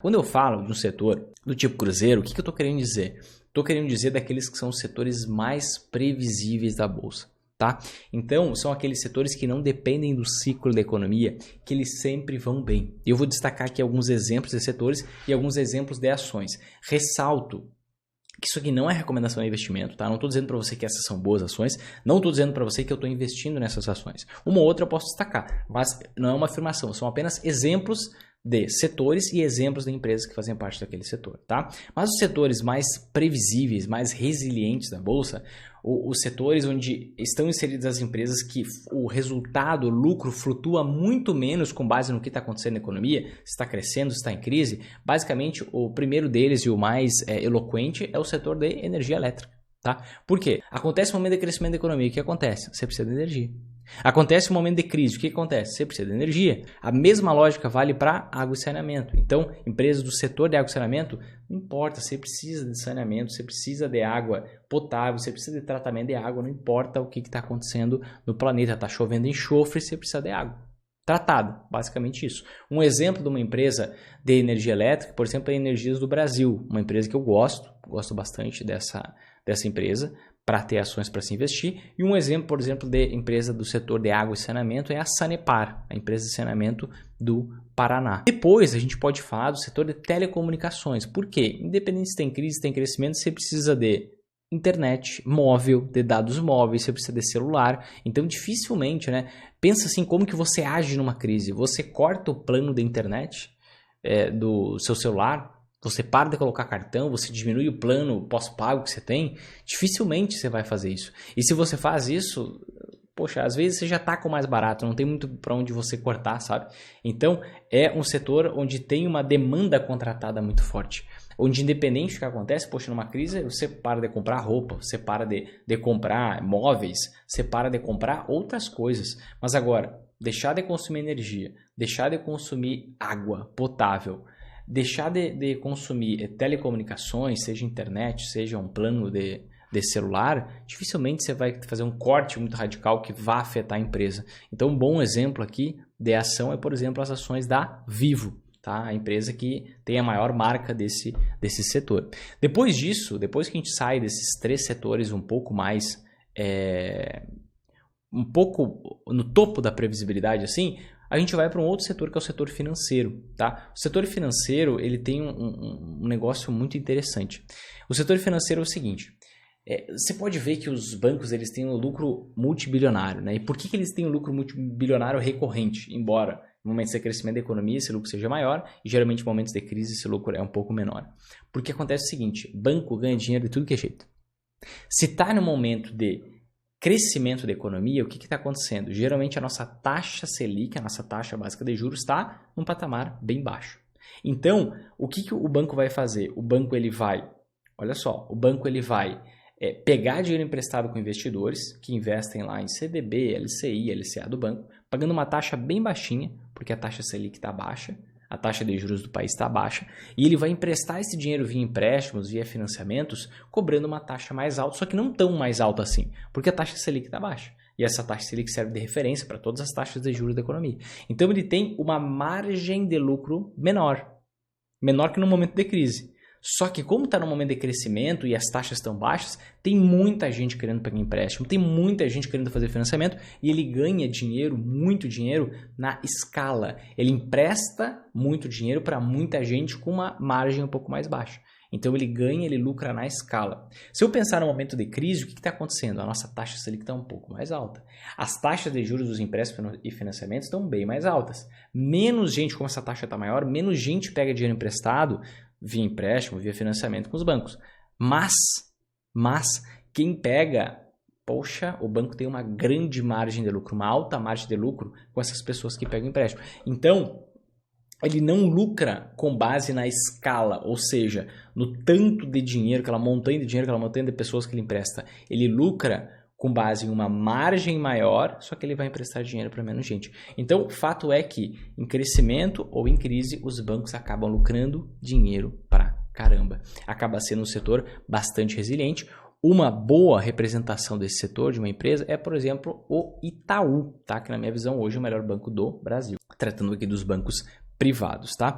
Quando eu falo de um setor do tipo cruzeiro, o que eu estou querendo dizer? Estou querendo dizer daqueles que são os setores mais previsíveis da bolsa, tá? Então, são aqueles setores que não dependem do ciclo da economia, que eles sempre vão bem. Eu vou destacar aqui alguns exemplos de setores e alguns exemplos de ações. Ressalto que isso aqui não é recomendação de investimento, tá? Não estou dizendo para você que essas são boas ações, não estou dizendo para você que eu estou investindo nessas ações. Uma ou outra eu posso destacar, mas não é uma afirmação, são apenas exemplos de setores e exemplos de empresas que fazem parte daquele setor, tá? Mas os setores mais previsíveis, mais resilientes da bolsa, os setores onde estão inseridas as empresas que o resultado, o lucro flutua muito menos com base no que está acontecendo na economia, se está crescendo, se está em crise, basicamente o primeiro deles e o mais eloquente é o setor de energia elétrica, tá? Por quê? Acontece um momento de crescimento da economia, o que acontece? Você precisa de energia. Acontece um momento de crise, o que acontece? Você precisa de energia. A mesma lógica vale para água e saneamento. Então, empresas do setor de água e saneamento, não importa, você precisa de saneamento, você precisa de água potável, você precisa de tratamento de água, não importa o que está acontecendo no planeta, está chovendo enxofre, você precisa de água tratada, basicamente isso. Um exemplo de uma empresa de energia elétrica, por exemplo, é a Energias do Brasil, uma empresa que eu gosto bastante dessa empresa, para ter ações para se investir. E um exemplo, por exemplo, de empresa do setor de água e saneamento é a Sanepar, a empresa de saneamento do Paraná. Depois a gente pode falar do setor de telecomunicações. Por quê? Independente se tem crise, se tem crescimento, você precisa de internet móvel, de dados móveis, você precisa de celular. Então, dificilmente, né? Pensa assim, como que você age numa crise? Você corta o plano da internet do seu celular, você para de colocar cartão, você diminui o plano pós-pago que você tem, dificilmente você vai fazer isso. E se você faz isso, poxa, às vezes você já está com mais barato, não tem muito para onde você cortar, sabe? Então, é um setor onde tem uma demanda contratada muito forte. Onde, independente do que acontece, poxa, numa crise, você para de comprar roupa, você para de comprar móveis, você para de comprar outras coisas. Mas agora, deixar de consumir energia, deixar de consumir água potável, deixar de consumir telecomunicações, seja internet, seja um plano de celular, dificilmente você vai fazer um corte muito radical que vá afetar a empresa. Então, um bom exemplo aqui de ação é, por exemplo, as ações da Vivo, tá? A empresa que tem a maior marca desse setor. Depois disso, depois que a gente sai desses três setores um pouco mais, um pouco no topo da previsibilidade, assim, a gente vai para um outro setor que é o setor financeiro, tá? O setor financeiro, ele tem um negócio muito interessante. O setor financeiro é o seguinte, você pode ver que os bancos eles têm um lucro multibilionário, né? E por que eles têm um lucro multibilionário recorrente? Embora em momentos de crescimento da economia esse lucro seja maior e geralmente em momentos de crise esse lucro é um pouco menor. Porque acontece o seguinte, banco ganha dinheiro de tudo que é jeito. Se está no momento de crescimento da economia, o que está acontecendo? Geralmente a nossa taxa Selic, a nossa taxa básica de juros, está num patamar bem baixo. Então, o que o banco vai fazer? O banco ele vai, olha só, o banco ele vai pegar dinheiro emprestado com investidores que investem lá em CDB, LCI, LCA do banco, pagando uma taxa bem baixinha, porque a taxa Selic está baixa, a taxa de juros do país está baixa, e ele vai emprestar esse dinheiro via empréstimos, via financiamentos, cobrando uma taxa mais alta, só que não tão mais alta assim, porque a taxa Selic está baixa. E essa taxa Selic serve de referência para todas as taxas de juros da economia. Então ele tem uma margem de lucro menor que no momento de crise. Só que como está no momento de crescimento e as taxas estão baixas, tem muita gente querendo pegar empréstimo, tem muita gente querendo fazer financiamento e ele ganha dinheiro, muito dinheiro, na escala. Ele empresta muito dinheiro para muita gente com uma margem um pouco mais baixa. Então ele ganha, ele lucra na escala. Se eu pensar no momento de crise, o que está acontecendo? A nossa taxa Selic está um pouco mais alta. As taxas de juros dos empréstimos e financiamentos estão bem mais altas. Menos gente, como essa taxa está maior, menos gente pega dinheiro emprestado via empréstimo, via financiamento com os bancos. Mas quem pega, poxa, o banco tem uma grande margem de lucro, uma alta margem de lucro com essas pessoas que pegam empréstimo. Então, ele não lucra com base na escala, ou seja, no tanto de dinheiro, aquela montanha de dinheiro, aquela montanha de pessoas que ele empresta. Ele lucra com base em uma margem maior, só que ele vai emprestar dinheiro para menos gente. Então, o fato é que em crescimento ou em crise, os bancos acabam lucrando dinheiro pra caramba. Acaba sendo um setor bastante resiliente. Uma boa representação desse setor de uma empresa é, por exemplo, o Itaú, tá? Que na minha visão hoje é o melhor banco do Brasil. Tratando aqui dos bancos privados, tá?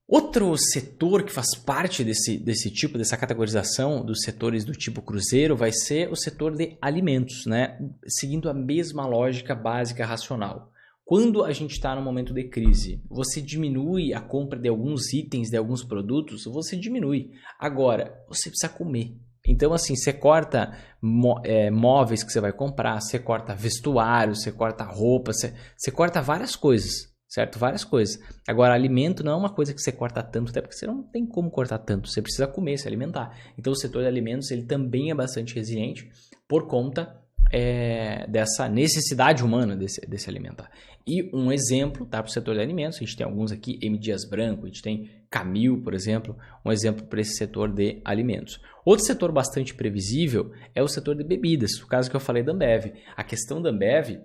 Outro setor que faz parte dessa categorização dos setores do tipo cruzeiro vai ser o setor de alimentos, né? Seguindo a mesma lógica básica racional. Quando a gente está no momento de crise, você diminui a compra de alguns itens, de alguns produtos, você diminui. Agora, você precisa comer. Então, assim, você corta móveis que você vai comprar, você corta vestuário, você corta roupa, você corta várias coisas. Certo? Várias coisas. Agora, alimento não é uma coisa que você corta tanto, até porque você não tem como cortar tanto. Você precisa comer, se alimentar. Então, o setor de alimentos ele também é bastante resiliente por conta dessa necessidade humana desse alimentar. E um exemplo, tá, para o setor de alimentos, a gente tem alguns aqui, M. Dias Branco, a gente tem Camil, por exemplo, um exemplo para esse setor de alimentos. Outro setor bastante previsível é o setor de bebidas, o caso que eu falei da Ambev. A questão da Ambev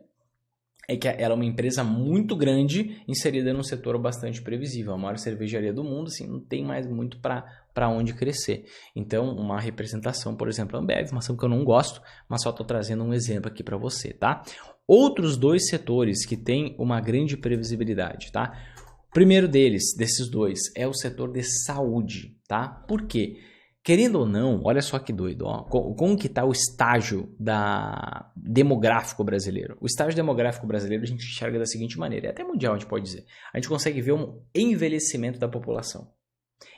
é que ela é uma empresa muito grande inserida num setor bastante previsível. A maior cervejaria do mundo, assim, não tem mais muito para onde crescer. Então, uma representação, por exemplo, a Ambev, uma ação que eu não gosto, mas só estou trazendo um exemplo aqui para você, tá? Outros dois setores que têm uma grande previsibilidade, tá? O primeiro desses dois, é o setor de saúde, tá? Por quê? Querendo ou não, olha só que doido, ó, como que está o estágio demográfico brasileiro? O estágio demográfico brasileiro a gente enxerga da seguinte maneira, é até mundial a gente pode dizer, a gente consegue ver um envelhecimento da população.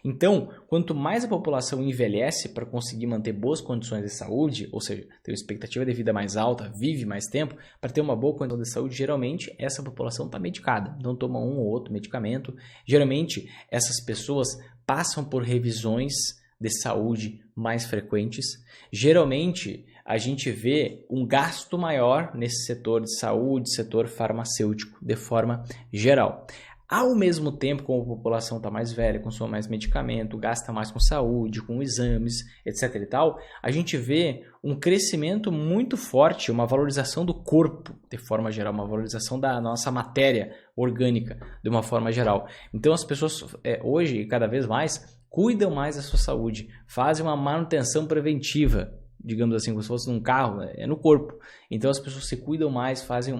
Então, quanto mais a população envelhece para conseguir manter boas condições de saúde, ou seja, ter uma expectativa de vida mais alta, vive mais tempo, para ter uma boa condição de saúde, geralmente essa população está medicada, então toma um ou outro medicamento. Geralmente essas pessoas passam por revisões de saúde mais frequentes. Geralmente, a gente vê um gasto maior nesse setor de saúde, setor farmacêutico, de forma geral. Ao mesmo tempo, como a população está mais velha, consome mais medicamento, gasta mais com saúde, com exames, etc. e tal, a gente vê um crescimento muito forte, uma valorização do corpo, de forma geral, uma valorização da nossa matéria orgânica, de uma forma geral. Então, as pessoas, hoje, cada vez mais, cuidam mais da sua saúde, fazem uma manutenção preventiva, digamos assim, como se fosse num carro, é no corpo. Então as pessoas se cuidam mais, fazem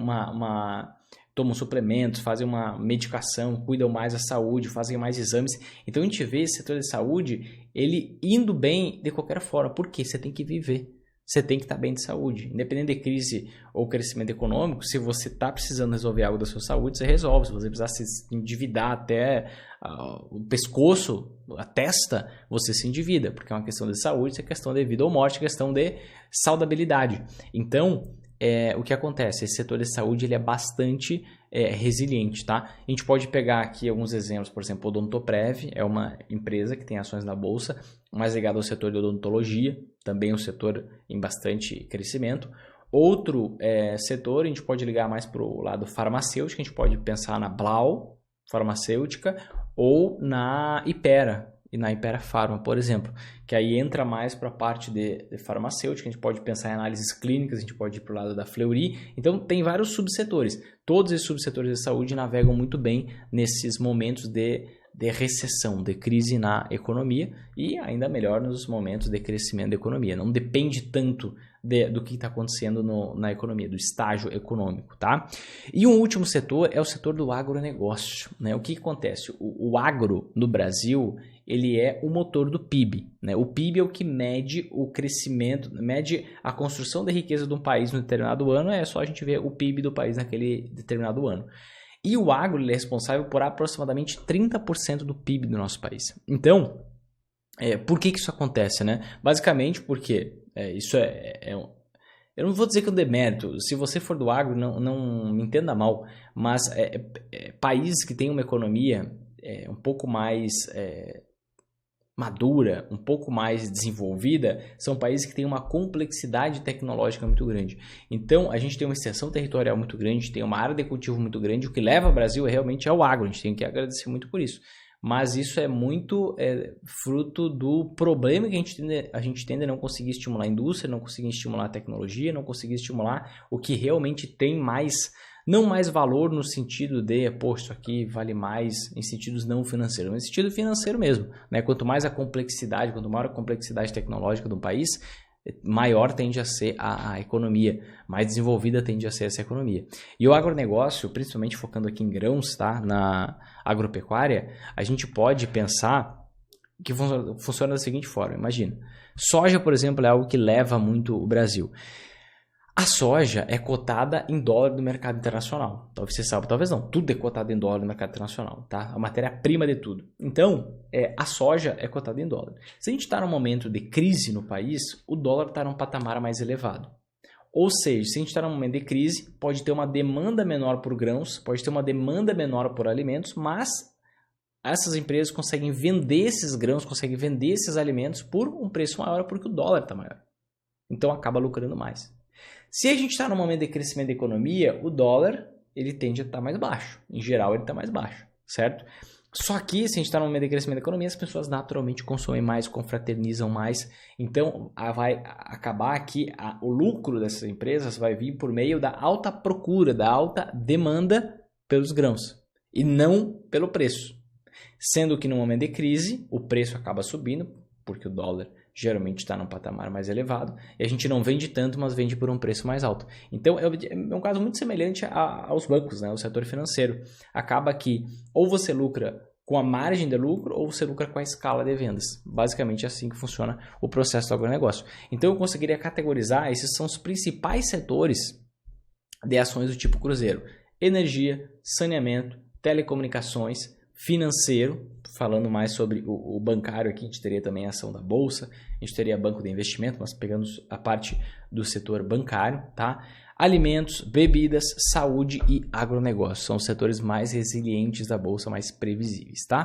tomam suplementos, fazem uma medicação, cuidam mais da saúde, fazem mais exames. Então a gente vê esse setor de saúde, ele indo bem de qualquer forma. Por quê? Você tem que viver. Você tem que estar bem de saúde. Independente de crise ou crescimento econômico, se você está precisando resolver algo da sua saúde, você resolve. Se você precisar se endividar até o pescoço, a testa, você se endivida, porque é uma questão de saúde, é questão de vida ou morte, é questão de saudabilidade. Então, o que acontece? Esse setor de saúde ele é bastante resiliente, tá? A gente pode pegar aqui alguns exemplos, por exemplo, o Odontoprev é uma empresa que tem ações na bolsa, mais ligada ao setor de odontologia, também um setor em bastante crescimento. Outro setor, a gente pode ligar mais para o lado farmacêutico, a gente pode pensar na Blau farmacêutica ou na Hypera, e na Hypera Pharma, por exemplo, que aí entra mais para a parte de farmacêutica, a gente pode pensar em análises clínicas, a gente pode ir para o lado da Fleury, então tem vários subsetores. Todos esses subsetores de saúde navegam muito bem nesses momentos de recessão, de crise na economia e ainda melhor nos momentos de crescimento da economia. Não depende tanto do que está acontecendo na economia, do estágio econômico, tá? E um último setor é o setor do agronegócio, né? O que acontece? O agro no Brasil, ele é o motor do PIB, né? O PIB é o que mede o crescimento, mede a construção de riqueza de um país no determinado ano, é só a gente ver o PIB do país naquele determinado ano. E o agro ele é responsável por aproximadamente 30% do PIB do nosso país. Então, por que isso acontece, né? Basicamente porque isso eu não vou dizer que é um demérito. Se você for do agro, não me entenda mal, mas países que têm uma economia um pouco mais madura, um pouco mais desenvolvida, são países que têm uma complexidade tecnológica muito grande. Então, a gente tem uma extensão territorial muito grande, tem uma área de cultivo muito grande, o que leva o Brasil realmente ao agro, a gente tem que agradecer muito por isso. Mas isso é muito fruto do problema que a gente tende a não conseguir estimular a indústria, não conseguir estimular a tecnologia, não conseguir estimular o que realmente tem não mais valor no sentido de, isso aqui vale mais em sentidos não financeiros, mas em sentido financeiro mesmo, né? Quanto mais a complexidade, quanto maior a complexidade tecnológica de um país, maior tende a ser a economia, mais desenvolvida tende a ser essa economia. E o agronegócio, principalmente focando aqui em grãos, tá? Na agropecuária, a gente pode pensar que funciona da seguinte forma, imagina. Soja, por exemplo, é algo que leva muito o Brasil. A soja é cotada em dólar no mercado internacional. Talvez você saiba, talvez não. Tudo é cotado em dólar no mercado internacional, tá? A matéria-prima de tudo. Então, a soja é cotada em dólar. Se a gente está num momento de crise no país, o dólar está num patamar mais elevado. Ou seja, se a gente está num momento de crise, pode ter uma demanda menor por grãos, pode ter uma demanda menor por alimentos, mas essas empresas conseguem vender esses grãos, conseguem vender esses alimentos por um preço maior porque o dólar está maior. Então, acaba lucrando mais. Se a gente está num momento de crescimento da economia, o dólar ele tende a estar mais baixo. Em geral, ele está mais baixo, certo? Só que, se a gente está num momento de crescimento da economia, as pessoas naturalmente consomem mais, confraternizam mais. Então, vai acabar que o lucro dessas empresas vai vir por meio da alta procura, da alta demanda pelos grãos e não pelo preço. Sendo que no momento de crise, o preço acaba subindo, porque o dólar geralmente está num patamar mais elevado, e a gente não vende tanto, mas vende por um preço mais alto. Então, é um caso muito semelhante aos bancos, né? O setor financeiro. Acaba que ou você lucra com a margem de lucro, ou você lucra com a escala de vendas. Basicamente é assim que funciona o processo do agronegócio. Então, eu conseguiria categorizar, esses são os principais setores de ações do tipo cruzeiro. Energia, saneamento, telecomunicações, financeiro, falando mais sobre o bancário aqui, a gente teria também a ação da bolsa, a gente teria banco de investimento, mas pegando a parte do setor bancário, tá? Alimentos, bebidas, saúde e agronegócio, são os setores mais resilientes da bolsa, mais previsíveis, tá?